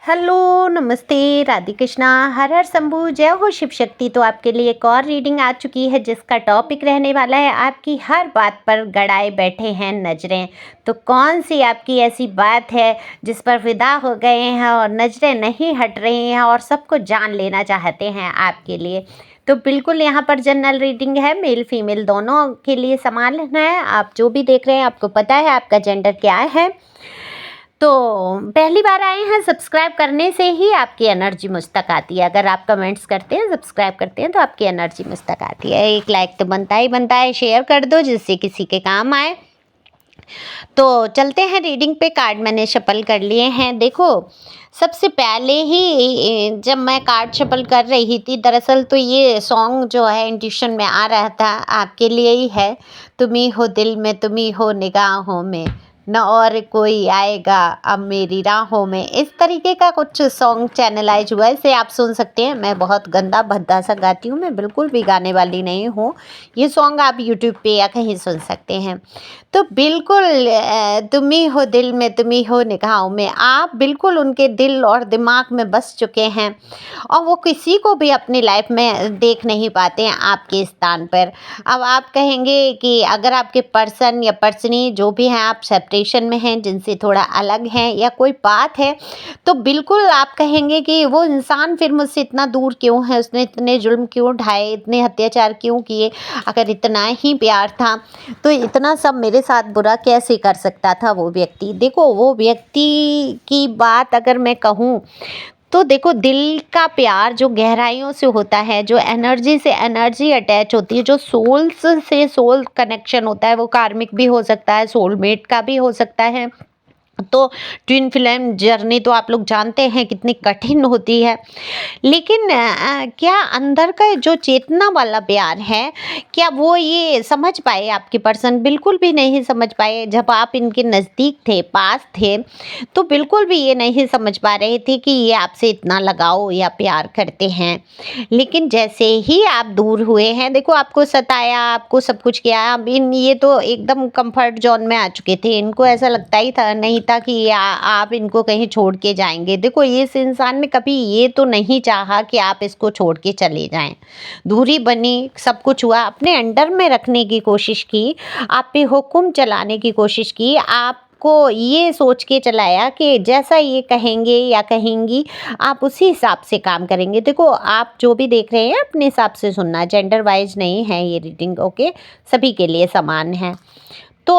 Hello, नमस्ते, राधे कृष्णा, हर हर शंभू, जय हो शिव शक्ति। तो आपके लिए एक और रीडिंग आ चुकी है जिसका टॉपिक रहने वाला है आपकी हर बात पर गड़ाए बैठे हैं नजरें। तो कौन सी आपकी ऐसी बात है जिस पर फिदा हो गए हैं और नजरें नहीं हट रही हैं और सबको जान लेना चाहते हैं आपके लिए। तो बिल्कुल यहाँ पर जनरल रीडिंग है, मेल फीमेल दोनों के लिए समान है। आप जो भी देख रहे हैं आपको पता है आपका जेंडर क्या है। तो पहली बार आए हैं, सब्सक्राइब करने से ही आपकी एनर्जी मुझ तक आती है। अगर आप कमेंट्स करते हैं, सब्सक्राइब करते हैं तो आपकी एनर्जी मुझ तक आती है। एक लाइक तो बनता ही बनता है, शेयर कर दो जिससे किसी के काम आए। तो चलते हैं रीडिंग पे। कार्ड मैंने शफल कर लिए हैं। देखो, सबसे पहले ही जब मैं कार्ड शफल कर रही थी, दरअसल तो ये सॉन्ग जो है इंट्यूशन में आ रहा था आपके लिए ही है। तुम्ही हो दिल में, तुम्ही हो निगाहों में, न और कोई आएगा अब मेरी राहों में। इस तरीके का कुछ सॉन्ग चैनलाइज हुआ है, इसे आप सुन सकते हैं। मैं बहुत गंदा भद्दा सा गाती हूँ, मैं बिल्कुल भी गाने वाली नहीं हूँ। ये सॉन्ग आप यूट्यूब पे या कहीं सुन सकते हैं। तो बिल्कुल तुम्ही हो दिल में, तुम्ही हो निगाहों में, आप बिल्कुल उनके दिल और दिमाग में बस चुके हैं और वो किसी को भी अपनी लाइफ में देख नहीं पाते हैं आपके स्थान पर। अब आप कहेंगे कि अगर आपके पर्सन या पर्सनी जो भी हैं, आप सेपरेशन में हैं, जिनसे थोड़ा अलग हैं या कोई बात है, तो बिल्कुल आप कहेंगे कि वो इंसान फिर मुझसे इतना दूर क्यों है, उसने इतने जुल्म क्यों ढाए, इतने अत्याचार क्यों किए। अगर इतना ही प्यार था तो इतना सब मेरे साथ बुरा कैसे कर सकता था वो व्यक्ति। देखो, वो व्यक्ति की बात अगर मैं कहूँ तो देखो, दिल का प्यार जो गहराइयों से होता है, जो एनर्जी से एनर्जी अटैच होती है, जो सोल्स से सोल कनेक्शन होता है, वो कार्मिक भी हो सकता है, सोलमेट का भी हो सकता है। तो ट्विन फ्लेम जर्नी तो आप लोग जानते हैं कितनी कठिन होती है। लेकिन क्या अंदर का जो चेतना वाला प्यार है, क्या वो ये समझ पाए आपके पर्सन? बिल्कुल भी नहीं समझ पाए। जब आप इनके नज़दीक थे, पास थे, तो बिल्कुल भी ये नहीं समझ पा रहे थे कि ये आपसे इतना लगाव या प्यार करते हैं। लेकिन जैसे ही आप दूर हुए हैं, देखो, आपको सताया, आपको सब कुछ किया। अब ये तो एकदम कंफर्ट जोन में आ चुके थे। इनको ऐसा लगता ही था नहीं था कि आप इनको कहीं छोड़ के जाएंगे। देखो, इस इंसान ने कभी ये तो नहीं चाहा कि आप इसको छोड़ के चले जाएं। दूरी बनी, सब कुछ हुआ, अपने अंडर में रखने की कोशिश की, आप पे हुक्म चलाने की कोशिश की, आपको ये सोच के चलाया कि जैसा ये कहेंगे या कहेंगी आप उसी हिसाब से काम करेंगे। देखो, आप जो भी देख रहे हैं अपने हिसाब से सुनना, जेंडर वाइज नहीं है ये रीडिंग, ओके, सभी के लिए समान है। तो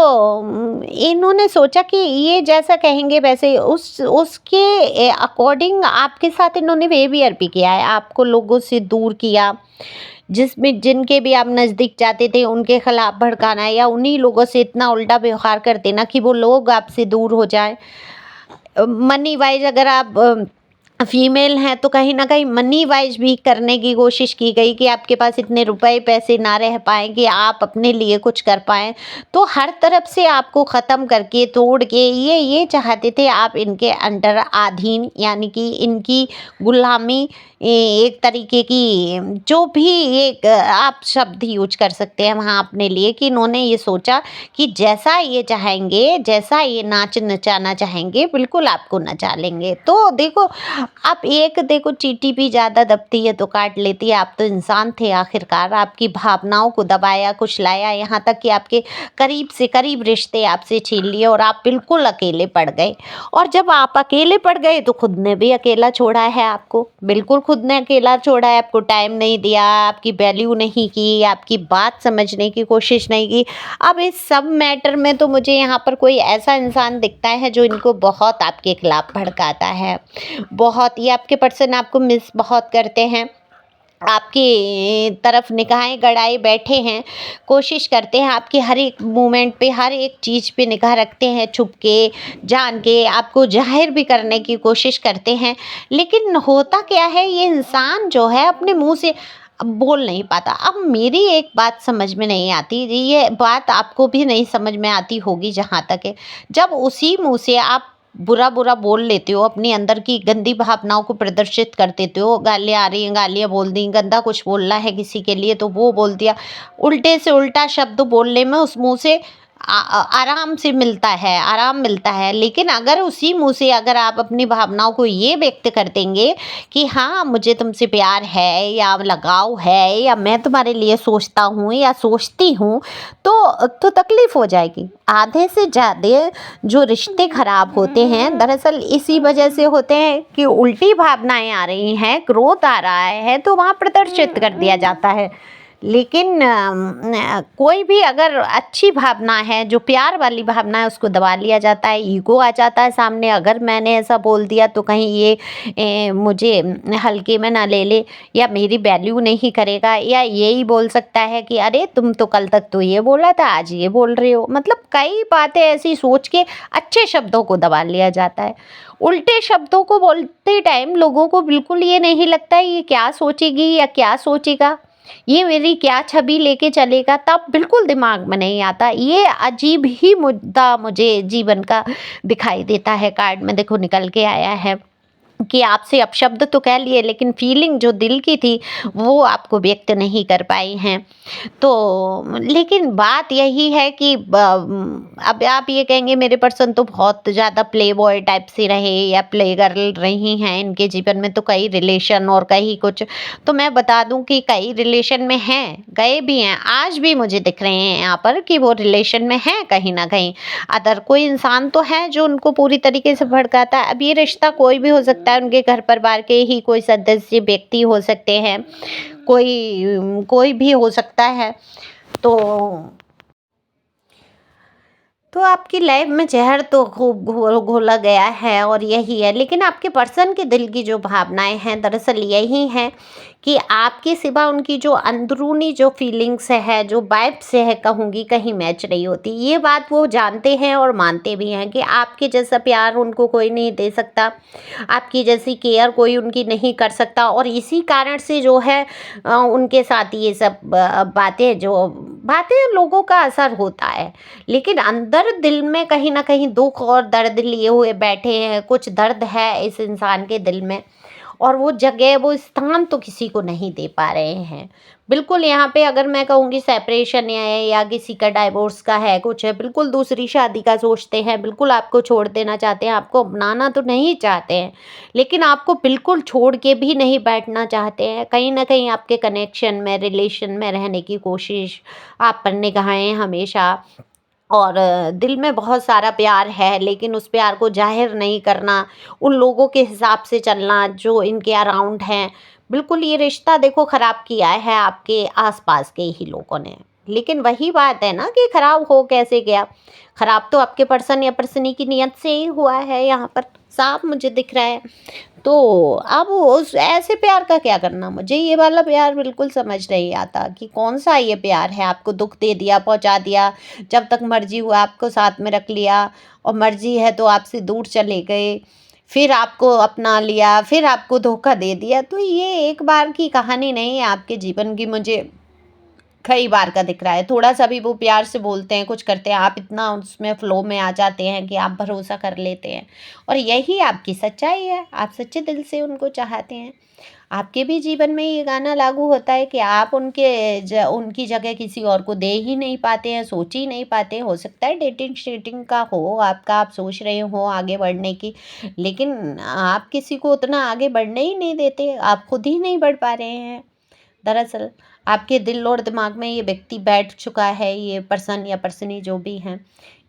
इन्होंने सोचा कि ये जैसा कहेंगे वैसे उसके अकॉर्डिंग आपके साथ इन्होंने बिहेवियर भी किया है, आपको लोगों से दूर किया। जिसमें जिनके भी आप नज़दीक जाते थे उनके खिलाफ भड़काना या उन्हीं लोगों से इतना उल्टा व्यवहार कर देना कि वो लोग आपसे दूर हो जाएं। मनी वाइज अगर आप फीमेल हैं तो कहीं ना कहीं मनी वाइज भी करने की कोशिश की गई कि आपके पास इतने रुपए पैसे ना रह पाएँ कि आप अपने लिए कुछ कर पाएँ। तो हर तरफ से आपको ख़त्म करके, तोड़ के, ये चाहते थे आप इनके अंडर अधीन, यानी कि इनकी गुलामी, एक तरीके की जो भी एक आप शब्द यूज कर सकते हैं वहाँ अपने लिए, कि इन्होंने ये सोचा कि जैसा ये चाहेंगे, जैसा ये नाच नचाना चाहेंगे, बिल्कुल आपको नचा लेंगे। तो देखो, आप एक देखो, चींटी भी ज़्यादा दबती है तो काट लेती है। आप तो इंसान थे आखिरकार, आपकी भावनाओं को दबाया, कुचलाया, यहाँ तक कि आपके करीब से करीब रिश्ते आपसे छीन लिए और आप बिल्कुल अकेले पड़ गए। और जब आप अकेले पड़ गए तो खुद ने भी अकेला छोड़ा है आपको, बिल्कुल खुद ने अकेला छोड़ा है। आपको टाइम नहीं दिया, आपकी वैल्यू नहीं की, आपकी बात समझने की कोशिश नहीं की। अब इस सब मैटर में तो मुझे यहाँ पर कोई ऐसा इंसान दिखता है जो इनको बहुत आपके खिलाफ भड़काता है। बहुत, ये आपके पर्सन आपको मिस बहुत करते हैं, आपकी तरफ निगाहें गड़ाए बैठे हैं, कोशिश करते हैं आपके हर एक मूवमेंट पे, हर एक चीज़ पे निगाह रखते हैं, छुप के, जान के, आपको जाहिर भी करने की कोशिश करते हैं। लेकिन होता क्या है, ये इंसान जो है अपने मुंह से अब बोल नहीं पाता। अब मेरी एक बात समझ में नहीं आती, ये बात आपको भी नहीं समझ में आती होगी जहाँ तक है, जब उसी मुंह से आप बुरा बुरा बोल लेते हो, अपनी अंदर की गंदी भावनाओं को प्रदर्शित कर देते हो, गालियाँ आ रही हैं, गालियाँ बोल दी, गंदा कुछ बोलना है किसी के लिए तो वो बोल दिया, उल्टे से उल्टा शब्द बोलने में उस मुंह से आराम से मिलता है, आराम मिलता है। लेकिन अगर उसी मुँह से अगर आप अपनी भावनाओं को ये व्यक्त कर देंगे कि हाँ, मुझे तुमसे प्यार है या लगाव है या मैं तुम्हारे लिए सोचता हूँ या सोचती हूँ, तो तकलीफ़ हो जाएगी। आधे से ज़्यादा जो रिश्ते खराब होते हैं दरअसल इसी वजह से होते हैं कि उल्टी भावनाएँ आ रही हैं, क्रोध आ रहा है तो वहाँ प्रदर्शित कर दिया जाता है। लेकिन कोई भी अगर अच्छी भावना है, जो प्यार वाली भावना है, उसको दबा लिया जाता है, ईगो आ जाता है सामने। अगर मैंने ऐसा बोल दिया तो कहीं ये मुझे हल्के में ना ले ले या मेरी वैल्यू नहीं करेगा, या यही बोल सकता है कि अरे तुम तो कल तक तो ये बोला था, आज ये बोल रहे हो। मतलब कई बातें ऐसी सोच के अच्छे शब्दों को दबा लिया जाता है। उल्टे शब्दों को बोलते टाइम लोगों को बिल्कुल ये नहीं लगता ये क्या सोचेगी या क्या सोचेगा, ये मेरी क्या छवि लेके चलेगा, तब बिल्कुल दिमाग में नहीं आता। ये अजीब ही मुद्दा मुझे जीवन का दिखाई देता है। कार्ड में देखो निकल के आया है कि आपसे अपशब्द तो कह लिए लेकिन फीलिंग जो दिल की थी वो आपको व्यक्त नहीं कर पाई हैं। तो लेकिन बात यही है कि अब आप ये कहेंगे मेरे पर्सन तो बहुत ज़्यादा प्ले बॉय टाइप से रहे या प्ले गर्ल रही हैं, इनके जीवन में तो कई रिलेशन और कई कुछ। तो मैं बता दूं कि कई रिलेशन में हैं, गए भी हैं, आज भी मुझे दिख रहे हैं यहाँ पर कि वो रिलेशन में हैं कहीं ना कहीं। अदर कोई इंसान तो है जो उनको पूरी तरीके से भड़काता है। अब ये रिश्ता कोई भी हो सकता है, उनके घर परिवार के ही कोई सदस्य व्यक्ति हो सकते हैं, कोई भी हो सकता है। तो आपकी लाइफ में ज़हर तो खूब घोला गया है और यही है। लेकिन आपके पर्सन के दिल की जो भावनाएं हैं दरअसल यही हैं कि आपके सिवा उनकी जो अंदरूनी जो फीलिंग्स है, जो वाइब से है कहूँगी, कहीं मैच नहीं होती। ये बात वो जानते हैं और मानते भी हैं कि आपके जैसा प्यार उनको कोई नहीं दे सकता, आपकी जैसी केयर कोई उनकी नहीं कर सकता। और इसी कारण से जो है उनके साथ ये सब बातें लोगों का असर होता है। लेकिन अंदर दिल में कहीं ना कहीं दुख और दर्द लिए हुए बैठे हैं। कुछ दर्द है इस इंसान के दिल में और वो जगह वो स्थान तो किसी को नहीं दे पा रहे हैं। बिल्कुल यहाँ पे अगर मैं कहूँगी सेपरेशन है या किसी का डाइवोर्स का है, कुछ है, बिल्कुल दूसरी शादी का सोचते हैं, बिल्कुल आपको छोड़ देना चाहते हैं, आपको अपनाना तो नहीं चाहते हैं लेकिन आपको बिल्कुल छोड़ के भी नहीं बैठना चाहते हैं। कहीं ना कहीं आपके कनेक्शन में, रिलेशन में रहने की कोशिश आप पर निगाहें हमेशा, और दिल में बहुत सारा प्यार है लेकिन उस प्यार को जाहिर नहीं करना, उन लोगों के हिसाब से चलना जो इनके अराउंड हैं। बिल्कुल ये रिश्ता देखो ख़राब किया है आपके आसपास के ही लोगों ने। लेकिन वही बात है ना कि ख़राब हो कैसे गया? ख़राब तो आपके पर्सन या पर्सनी की नीयत से ही हुआ है, यहाँ पर साफ मुझे दिख रहा है। तो अब उस ऐसे प्यार का क्या करना? मुझे ये वाला प्यार बिल्कुल समझ नहीं आता कि कौन सा ये प्यार है। आपको दुख दे दिया, पहुंचा दिया, जब तक मर्जी हुआ आपको साथ में रख लिया और मर्जी है तो आपसे दूर चले गए, फिर आपको अपना लिया, फिर आपको धोखा दे दिया। तो ये एक बार की कहानी नहीं है आपके जीवन की, मुझे कई बार का दिख रहा है। थोड़ा सा भी वो प्यार से बोलते हैं, कुछ करते हैं, आप इतना उसमें फ़्लो में आ जाते हैं कि आप भरोसा कर लेते हैं। और यही आपकी सच्चाई है, आप सच्चे दिल से उनको चाहते हैं। आपके भी जीवन में ये गाना लागू होता है कि आप उनकी जगह किसी और को दे ही नहीं पाते हैं, सोच ही नहीं पाते हैं। हो सकता है डेटिंग शेटिंग का हो आपका, आप सोच रहे हो आगे बढ़ने की, लेकिन आप किसी को उतना आगे बढ़ने ही नहीं देते, आप खुद ही नहीं बढ़ पा रहे हैं। दरअसल आपके दिल और दिमाग में ये व्यक्ति बैठ चुका है, ये पर्सन या पर्सनी जो भी हैं,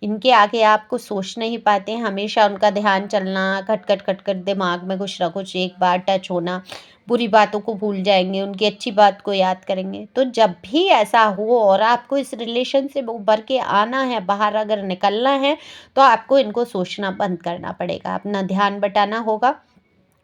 इनके आगे आप कुछ सोच नहीं पाते हैं। हमेशा उनका ध्यान चलना, खटखट खटखट दिमाग में कुछ ना कुछ एक बार टच होना, बुरी बातों को भूल जाएंगे, उनकी अच्छी बात को याद करेंगे। तो जब भी ऐसा हो और आपको इस रिलेशन से उभर के आना है, बाहर अगर निकलना है, तो आपको इनको सोचना बंद करना पड़ेगा, अपना ध्यान बटाना होगा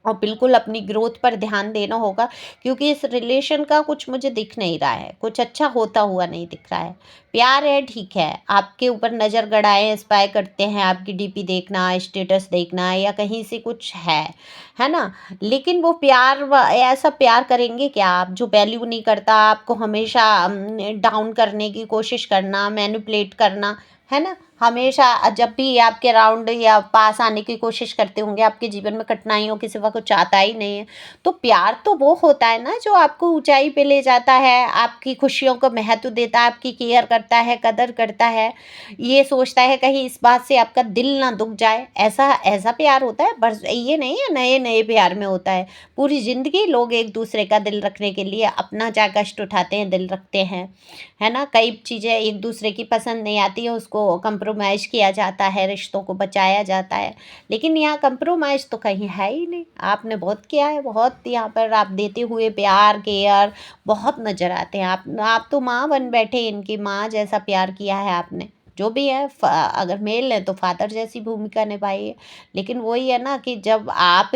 और बिल्कुल अपनी ग्रोथ पर ध्यान देना होगा। क्योंकि इस रिलेशन का कुछ मुझे दिख नहीं रहा है, कुछ अच्छा होता हुआ नहीं दिख रहा है। प्यार है, ठीक है, आपके ऊपर नज़र गड़ाए, स्पाई करते हैं, आपकी डीपी देखना, स्टेटस देखना या कहीं से कुछ है ना। लेकिन वो प्यार ऐसा प्यार करेंगे क्या आप जो वैल्यू नहीं करता, आपको हमेशा डाउन करने की कोशिश करना, मैनिपुलेट करना, है ना। हमेशा जब भी आपके अराउंड या पास आने की कोशिश करते होंगे, आपके जीवन में कठिनाइयों के सिवा कुछ आता ही नहीं है। तो प्यार तो वो होता है ना जो आपको ऊंचाई पे ले जाता है, आपकी खुशियों को महत्व देता है, आपकी केयर करता है, कदर करता है, ये सोचता है कहीं इस बात से आपका दिल ना दुख जाए। ऐसा ऐसा प्यार होता है। बस ये नहीं है नए नए प्यार में होता है, पूरी ज़िंदगी लोग एक दूसरे का दिल रखने के लिए अपना चाहे कष्ट उठाते हैं, दिल रखते हैं, है ना। कई चीज़ें एक दूसरे की पसंद नहीं आती है, उसको कंप्रोमाइज़ किया जाता है, रिश्तों को बचाया जाता है। लेकिन यहाँ कंप्रोमाइज़ तो कहीं है ही नहीं। आपने बहुत किया है, बहुत यहाँ पर आप देते हुए प्यार केयर बहुत नज़र आते हैं। आप तो माँ बन बैठे, इनकी माँ जैसा प्यार किया है आपने। जो भी है अगर मेल है तो फादर जैसी भूमिका निभाई है। लेकिन वही है ना कि जब आप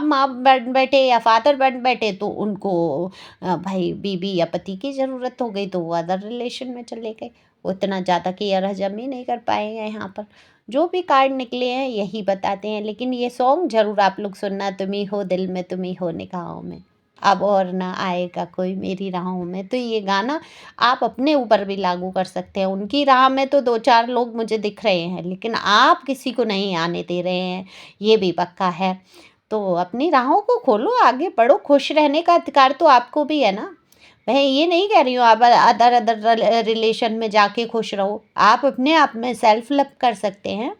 माँ बन बैठे या फादर बन बैठे तो उनको भाई बीवी या पति की ज़रूरत हो गई, तो वो अदर रिलेशन में चले गए। उतना ज़्यादा केयर हजम ही नहीं कर पाएंगे यहाँ पर। जो भी कार्ड निकले हैं यही बताते हैं। लेकिन ये सॉन्ग ज़रूर आप लोग सुनना, तुम ही हो दिल में, तुम ही हो निगाहों में, अब और ना आएगा कोई मेरी राहों में। तो ये गाना आप अपने ऊपर भी लागू कर सकते हैं। उनकी राह में तो 2-4 लोग मुझे दिख रहे हैं, लेकिन आप किसी को नहीं आने दे रहे हैं, ये भी पक्का है। तो अपनी राहों को खोलो, आगे बढ़ो, खुश रहने का अधिकार तो आपको भी है ना। मैं ये नहीं कह रही हूँ आप अदर अदर रिलेशन में जाके खुश रहो। आप अपने आप में सेल्फ लव कर सकते हैं।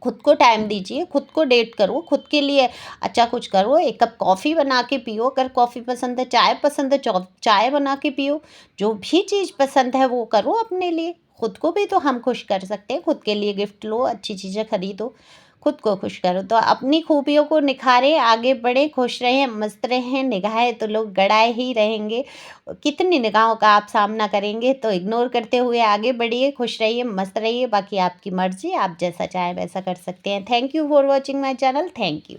खुद को टाइम दीजिए, खुद को डेट करो, खुद के लिए अच्छा कुछ करो। एक कप कॉफ़ी बना के पियो, अगर कॉफ़ी पसंद है, चाय पसंद है, चाय बना के पियो। जो भी चीज़ पसंद है वो करो अपने लिए। खुद को भी तो हम खुश कर सकते हैं। खुद के लिए गिफ्ट लो, अच्छी चीज़ें खरीदो, खुद को खुश करो। तो अपनी खूबियों को निखारें, आगे बढ़ें, खुश रहें, मस्त रहें। निगाहें तो लोग गड़ाए ही रहेंगे। कितनी निगाहों का आप सामना करेंगे, तो इग्नोर करते हुए आगे बढ़िए, खुश रहिए, मस्त रहिए। बाकी आपकी मर्ज़ी, आप जैसा चाहें वैसा कर सकते हैं। Thank you for watching my channel. Thank you.